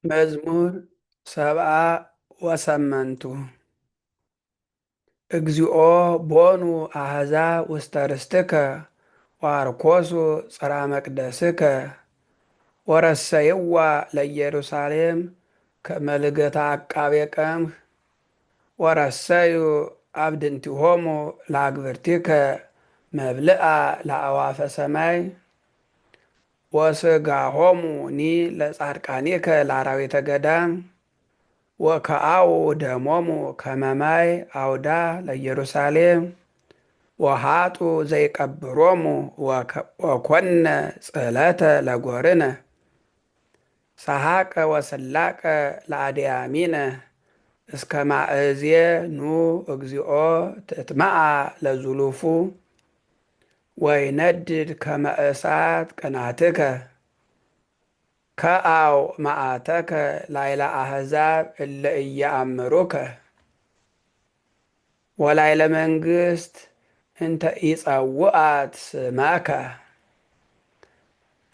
መዝሙር ሰብአ ወሰመንቱ እግዚኦ ቦኑ አሕዛብ ውስተ ርስትከ ወአርኮሱ ጽርሐ መቅደስከ ወረሰይዋ ለኢየሩሳሌም ከመ ልደታ አቃቤ ቀምህ ወረሰዩ አብድንቲሆሙ ለአግብርቲከ መብልአ ለአዕዋፈ ሰማይ ወሥጋሆሙኒ ለጻድቃኒከ ለአራዊተ ገዳም ወከአው ደሞሙ ከመ ማይ አውዳ ለኢየሩሳሌም ወሃጡ ዘይቀብሮሙ ወኮነ ጽሕለተ ለጐርነ ሰሐቀ ወስላቀ ለአድያሚነ እስከ ማእዝየ ኑ እግዚኦ ትእትመዓ ለዝሉፉ ወይነድድ ከመ እሳት ቅንዓትከ ከአው መዓተከ ላዕለ አሕዛብ እለ ኢየአምሩከ ወላዕለ መንግሥት እንተ ኢጸውዐት ስመከ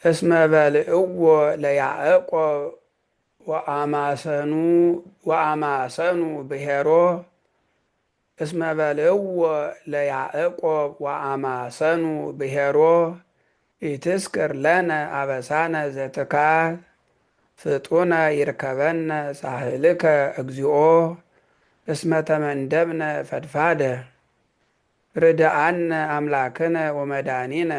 እስመ በልዕዎ ለያዕቆብ ወአማሰኑ ብሔሮ እስመ በልዕዎ ለያዕቆብ ወአማሰኑ ብሔሮ ኢትስክር ለነ አበሳነ ዘትካት ፍጡነ ይርከበነ ሳህልከ እግዚኦ እስመ ተመንደብነ ፈድፋደ ርድአነ አምላክነ ወመድኃኒነ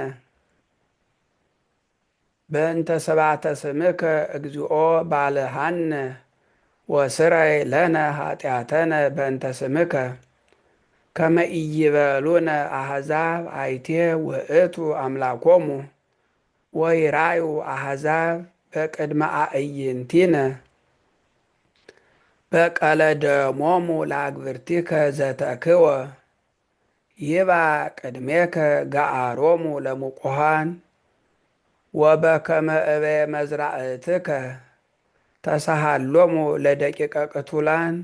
በእንተ ስብሐተ ስምከ እግዚኦ ባልሃነ ወስረይ ለነ ኃጢአተነ በእንተ ስምከ ከመ ኢይበሉነ አሕዛብ አይቴ ውእቱ አምላኮሙ ወይራዩ አሕዛብ በቅድመ አዕይንቲነ በቀለ ደሞሙ ለአግብርቲከ ዘተክወ ይባ ቅድሜከ ገአሮሙ ለሙቁሃን ወበከመ እበየ መዝራእትከ ተሳሃሎሙ ለደቂቀ ቅቱላን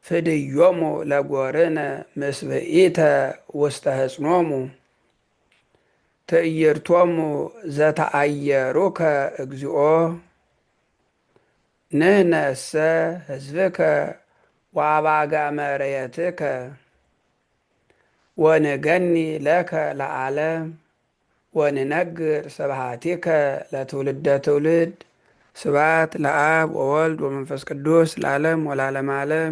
ፍድዮሙ ለጐርነ ምስብኢተ ውስተ ሕጽኖሙ ትዕይርቶሙ ዘተአየሩከ እግዚኦ ንሕነሰ ሕዝብከ ወአባጋ መሬትከ ወንገኒ ለከ ለዓለም ወንነግር ስብሐቲከ ለትውልደ ትውልድ። ስብሐት ለአብ ወወልድ ወመንፈስ ቅዱስ ለዓለም ወለዓለመ ዓለም።